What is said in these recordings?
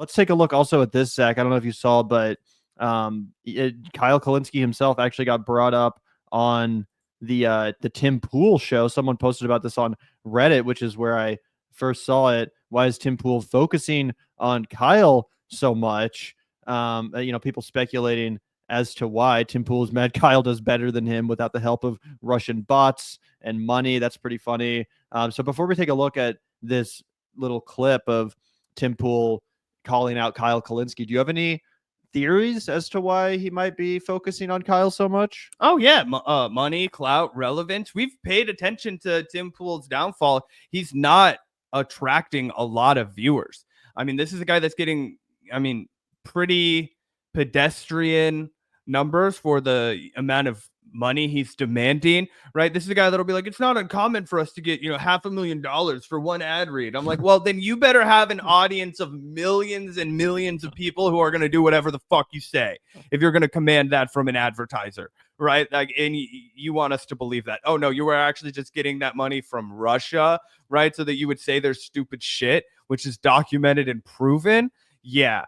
Let's take a look also at this, Zach. I don't know if you saw, but Kyle Kulinski himself actually got brought up on the Tim Pool show. Someone posted about this on Reddit, which is where I first saw it. Why is Tim Pool focusing on Kyle so much? People speculating as to why. Tim Pool is mad Kyle does better than him without the help of Russian bots and money. That's pretty funny. So before we take a look at this little clip of Tim Pool calling out Kyle Kulinski, do you have any theories as to why he might be focusing on Kyle so much? Oh yeah, money, clout, relevance. We've paid attention to Tim Pool's downfall. He's not attracting a lot of viewers. I mean, this is a guy that's getting, pretty pedestrian numbers for the amount of money he's demanding, right? This is a guy that'll be like, it's not uncommon for us to get, $500,000 for one ad read. I'm like, well, then you better have an audience of millions and millions of people who are going to do whatever the fuck you say if you're going to command that from an advertiser, right? Like, and you want us to believe that. Oh no, you were actually just getting that money from Russia, right? So that you would say there's stupid shit, which is documented and proven. Yeah.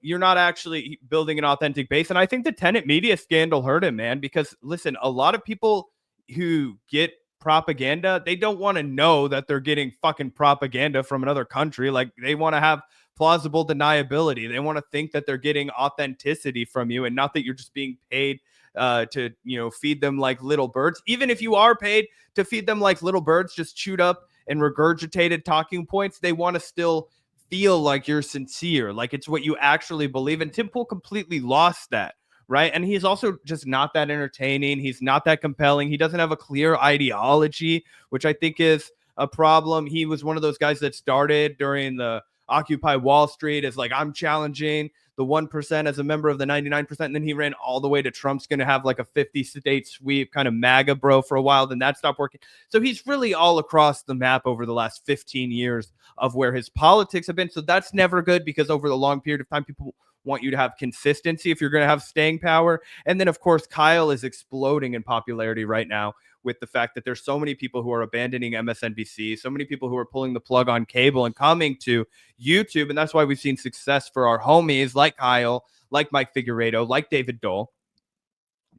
You're not actually building an authentic base. And I think the Tenet media scandal hurt him, man, because listen, a lot of people who get propaganda, they don't want to know that they're getting fucking propaganda from another country. Like, they want to have plausible deniability. They want to think that they're getting authenticity from you and not that you're just being paid to, feed them like little birds. Even if you are paid to feed them like little birds, just chewed up and regurgitated talking points, they want to still feel like you're sincere, like it's what you actually believe. And Tim Pool completely lost that, right? And he's also just not that entertaining. He's not that compelling. He doesn't have a clear ideology, which I think is a problem. He was one of those guys that started during the Occupy Wall Street as like, I'm challenging the 1% as a member of the 99%. And then he ran all the way to Trump's going to have like a 50-state sweep, kind of MAGA bro for a while. Then that stopped working. So he's really all across the map over the last 15 years of where his politics have been. So that's never good, because over the long period of time, people want you to have consistency if you're going to have staying power. And then, of course, Kyle is exploding in popularity right now with the fact that there's so many people who are abandoning MSNBC, so many people who are pulling the plug on cable and coming to YouTube. And that's why we've seen success for our homies like Kyle, like Mike Figueredo, like David Dole.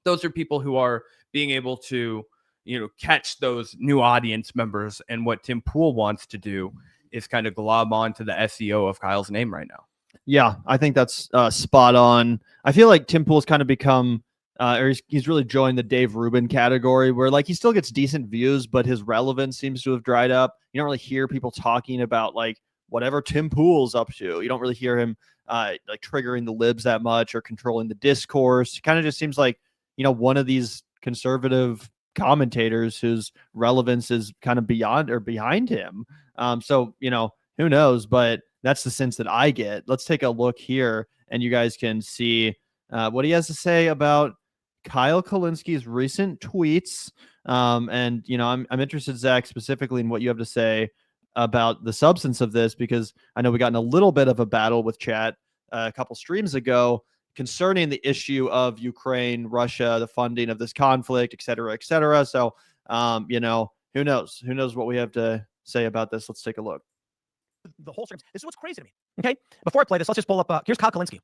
Those are people who are being able to, catch those new audience members. And what Tim Pool wants to do is kind of glob onto the SEO of Kyle's name right now. Yeah, I think that's spot on. I feel like Tim Pool's kind of become or he's really joined the Dave Rubin category, where like he still gets decent views, but his relevance seems to have dried up. You don't really hear people talking about like whatever Tim Pool's up to. You don't really hear him like triggering the libs that much or controlling the discourse. It kind of just seems like, one of these conservative commentators whose relevance is kind of beyond or behind him. So, who knows? But that's the sense that I get. Let's take a look here, and you guys can see what he has to say about Kyle Kulinski's recent tweets. And, I'm interested, Zach, specifically in what you have to say about the substance of this, because I know we got in a little bit of a battle with chat a couple streams ago concerning the issue of Ukraine, Russia, the funding of this conflict, et cetera, et cetera. So, who knows? Who knows what we have to say about this? Let's take a look. The whole streams. This is what's crazy to me. Okay. Before I play this, let's just pull up. Here's Kyle Kulinski.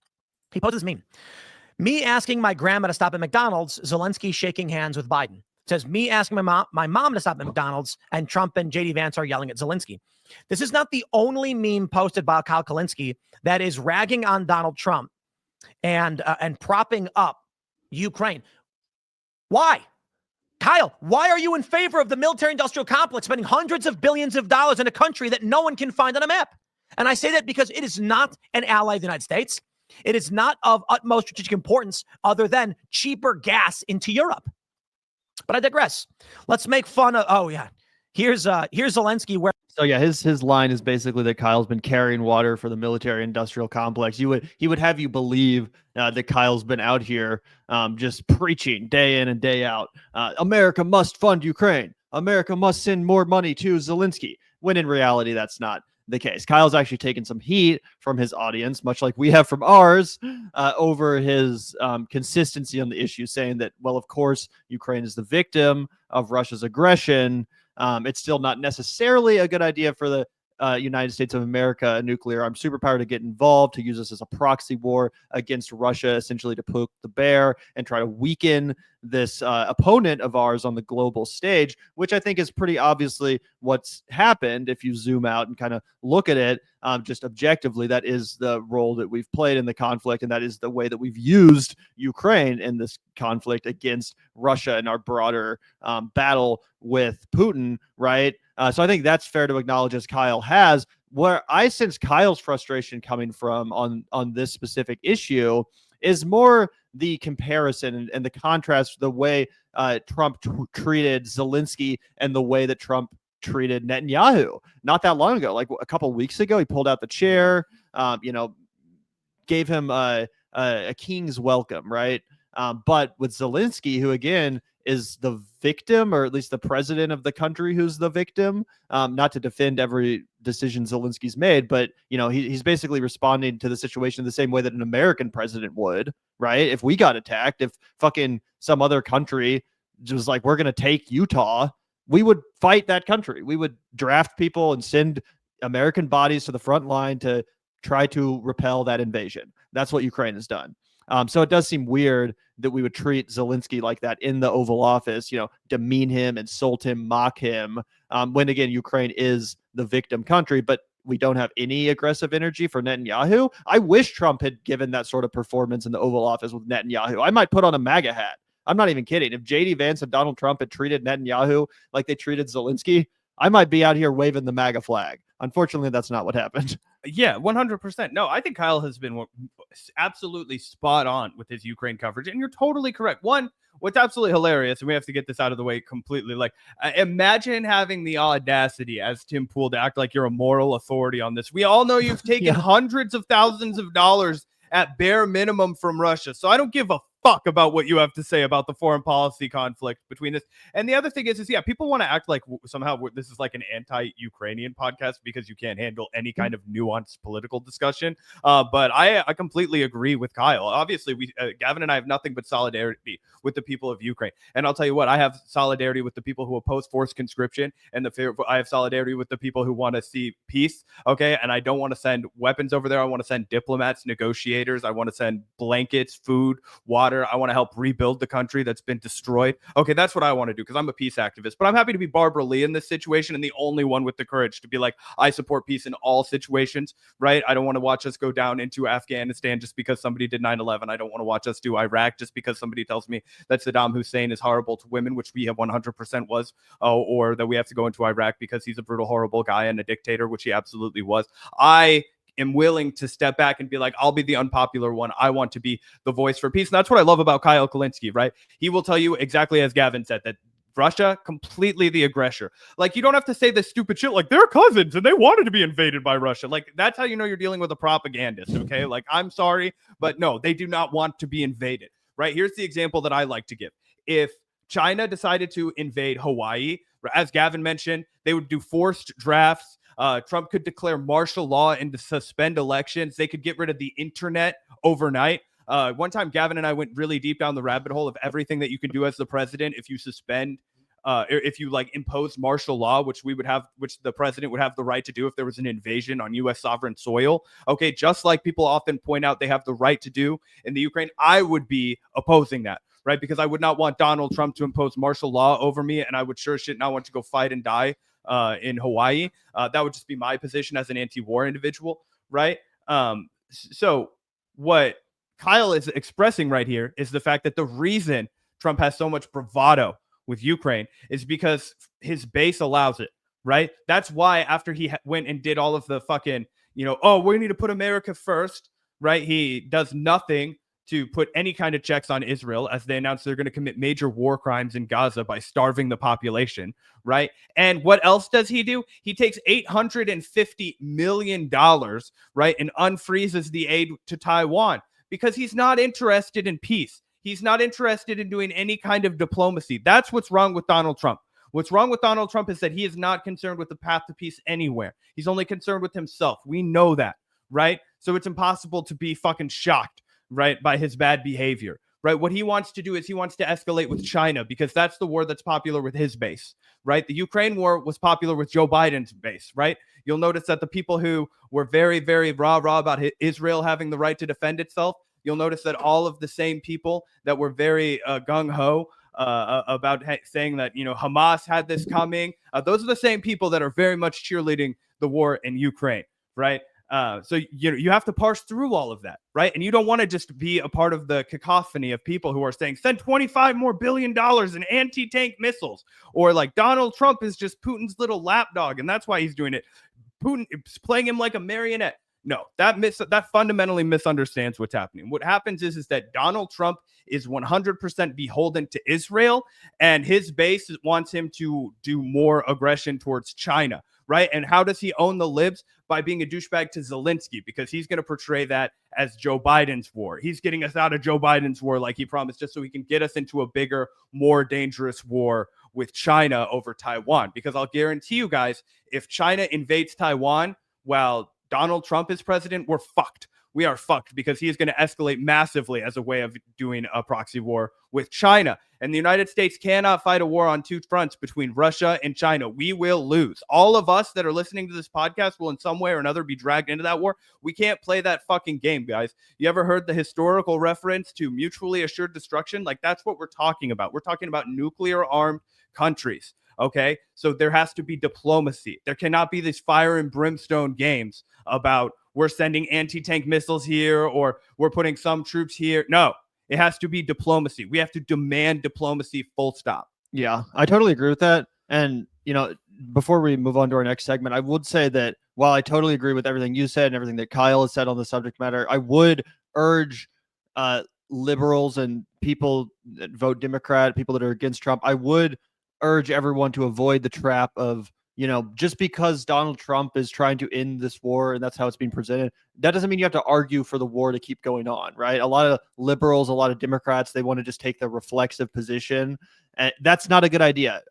He posted this meme. Me asking my grandma to stop at McDonald's, Zelensky shaking hands with Biden. It says, me asking my mom to stop at McDonald's, and Trump and JD Vance are yelling at Zelensky. This is not the only meme posted by Kyle Kulinski that is ragging on Donald Trump and propping up Ukraine. Why? Kyle, why are you in favor of the military-industrial complex spending hundreds of billions of dollars in a country that no one can find on a map? And I say that because it is not an ally of the United States. It is not of utmost strategic importance other than cheaper gas into Europe. But I digress. Let's make fun of, here's Zelensky. So yeah, his line is basically that Kyle's been carrying water for the military-industrial complex. He would have you believe that Kyle's been out here just preaching day in and day out. America must fund Ukraine. America must send more money to Zelensky. When in reality, that's not the case. Kyle's actually taken some heat from his audience, much like we have from ours, over his consistency on the issue, saying that, well, of course, Ukraine is the victim of Russia's aggression. It's still not necessarily a good idea for the United States of America a nuclear armed superpower to get involved, to use this as a proxy war against Russia, essentially to poke the bear and try to weaken this opponent of ours on the global stage, which I think is pretty obviously what's happened. If you zoom out and kind of look at it just objectively, that is the role that we've played in the conflict, and that is the way that we've used Ukraine in this conflict against Russia and our broader battle with Putin, right? So I think that's fair to acknowledge, as Kyle has. Where I sense Kyle's frustration coming from on this specific issue is more the comparison and the contrast, the way Trump treated Zelensky and the way that Trump treated Netanyahu not that long ago. Like a couple of weeks ago, he pulled out the chair, gave him a king's welcome, right? But with Zelensky, who again is the victim, or at least the president of the country who's the victim, not to defend every decision Zelensky's made, but he's basically responding to the situation the same way that an American president would, right? If we got attacked, if fucking some other country was like, we're going to take Utah, we would fight that country. We would draft people and send American bodies to the front line to try to repel that invasion. That's what Ukraine has done. So it does seem weird that we would treat Zelensky like that in the Oval Office, demean him, insult him, mock him, when again, Ukraine is the victim country, but we don't have any aggressive energy for Netanyahu. I wish Trump had given that sort of performance in the Oval Office with Netanyahu. I might put on a MAGA hat. I'm not even kidding. If J.D. Vance and Donald Trump had treated Netanyahu like they treated Zelensky, I might be out here waving the MAGA flag. Unfortunately, that's not what happened. Yeah, 100%. No, I think Kyle has been absolutely spot on with his Ukraine coverage, and you're totally correct. One, what's absolutely hilarious, and we have to get this out of the way completely, like, imagine having the audacity as Tim Pool to act like you're a moral authority on this. We all know you've taken hundreds of thousands of dollars at bare minimum from Russia, so I don't give a fuck about what you have to say about the foreign policy conflict between this. And the other thing is yeah, people want to act like somehow this is like an anti-Ukrainian podcast because you can't handle any kind of nuanced political discussion. But I completely agree with Kyle. Obviously, Gavin and I have nothing but solidarity with the people of Ukraine. And I'll tell you what, I have solidarity with the people who oppose forced conscription, and I have solidarity with the people who want to see peace. Okay, and I don't want to send weapons over there. I want to send diplomats, negotiators. I want to send blankets, food, water. I want to help rebuild the country that's been destroyed. Okay, that's what I want to do because I'm a peace activist. But I'm happy to be Barbara Lee in this situation and the only one with the courage to be like, I support peace in all situations, right? I don't want to watch us go down into Afghanistan just because somebody did 9/11. I don't want to watch us do Iraq just because somebody tells me that Saddam Hussein is horrible to women, which we have 100% was, or that we have to go into Iraq because he's a brutal, horrible guy and a dictator, which he absolutely was. I am willing to step back and be like, I'll be the unpopular one. I want to be the voice for peace. And that's what I love about Kyle Kulinski, right? He will tell you exactly as Gavin said, that Russia, completely the aggressor. Like, you don't have to say this stupid shit like they're cousins and they wanted to be invaded by Russia. Like, that's how you know you're dealing with a propagandist, okay? Like, I'm sorry, but no, they do not want to be invaded, right? Here's the example that I like to give. If China decided to invade Hawaii, as Gavin mentioned, they would do forced drafts. Trump could declare martial law and to suspend elections. They could get rid of the internet overnight. One time, Gavin and I went really deep down the rabbit hole of everything that you can do as the president if you suspend, if you like impose martial law, which the president would have the right to do if there was an invasion on U.S. sovereign soil. Okay, just like people often point out they have the right to do in the Ukraine, I would be opposing that. Right, because I would not want Donald Trump to impose martial law over me, and I would sure shit not want to go fight and die in Hawaii. That would just be my position as an anti-war individual, right? So what Kyle is expressing right here is the fact that the reason Trump has so much bravado with Ukraine is because his base allows it, right? That's why after he went and did all of the fucking, we need to put America first, right? He does nothing to put any kind of checks on Israel as they announced they're going to commit major war crimes in Gaza by starving the population, right? And what else does he do? He takes $850 million, right, and unfreezes the aid to Taiwan because he's not interested in peace. He's not interested in doing any kind of diplomacy. That's what's wrong with Donald Trump. What's wrong with Donald Trump is that he is not concerned with the path to peace anywhere. He's only concerned with himself. We know that, right? So it's impossible to be fucking shocked, right, by his bad behavior, right? What he wants to do is he wants to escalate with China because that's the war that's popular with his base, right? The Ukraine war was popular with Joe Biden's base, right? You'll notice that the people who were very, very rah about Israel having the right to defend itself, you'll notice that all of the same people that were very gung-ho about saying that, Hamas had this coming, those are the same people that are very much cheerleading the war in Ukraine, right? So you have to parse through all of that, right? And you don't want to just be a part of the cacophony of people who are saying send $25 billion more in anti-tank missiles, or like Donald Trump is just Putin's little lapdog and that's why he's doing it. Putin is playing him like a marionette. No, that fundamentally misunderstands what's happening. What happens is that Donald Trump is 100% beholden to Israel, and his base wants him to do more aggression towards China, right? And how does he own the libs? By being a douchebag to Zelensky, because he's going to portray that as Joe Biden's war. He's getting us out of Joe Biden's war like he promised, just so he can get us into a bigger, more dangerous war with China over Taiwan. Because I'll guarantee you guys, if China invades Taiwan while Donald Trump is president, we're fucked. We are fucked because he is going to escalate massively as a way of doing a proxy war with China. And the United States cannot fight a war on two fronts between Russia and China. We will lose. All of us that are listening to this podcast will in some way or another be dragged into that war. We can't play that fucking game, guys. You ever heard the historical reference to mutually assured destruction? Like, that's what we're talking about. We're talking about nuclear armed countries. Okay, so there has to be diplomacy. There cannot be these fire and brimstone games about we're sending anti-tank missiles here or we're putting some troops here. No, it has to be diplomacy. We have to demand diplomacy, full stop. Yeah, I totally agree with that. And, before we move on to our next segment, I would say that while I totally agree with everything you said and everything that Kyle has said on the subject matter, I would urge liberals and people that vote Democrat, people that are against Trump, I would urge everyone to avoid the trap of, just because Donald Trump is trying to end this war and that's how it's being presented, that doesn't mean you have to argue for the war to keep going on, right? A lot of liberals, a lot of Democrats, they want to just take the reflexive position. And that's not a good idea.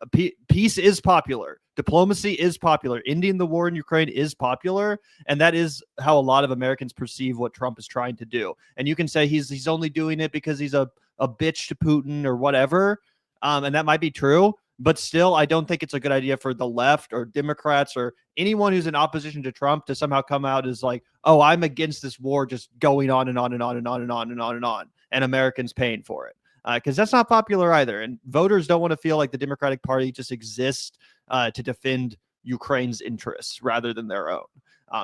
Peace is popular. Diplomacy is popular. Ending the war in Ukraine is popular. And that is how a lot of Americans perceive what Trump is trying to do. And you can say he's only doing it because he's a bitch to Putin or whatever. And that might be true. But still, I don't think it's a good idea for the left or Democrats or anyone who's in opposition to Trump to somehow come out as like, oh, I'm against this war just going on and on and on and on and on and on and on, and Americans paying for it. Because that's not popular either. And voters don't want to feel like the Democratic Party just exists to defend Ukraine's interests rather than their own.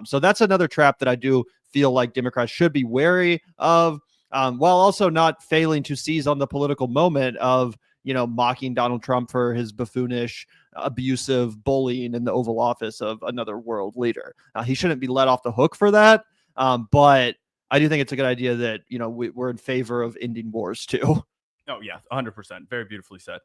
So that's another trap that I do feel like Democrats should be wary of, while also not failing to seize on the political moment of, mocking Donald Trump for his buffoonish, abusive bullying in the Oval Office of another world leader. He shouldn't be let off the hook for that. But I do think it's a good idea that, we're in favor of ending wars too. Oh, yeah, 100%. Very beautifully said.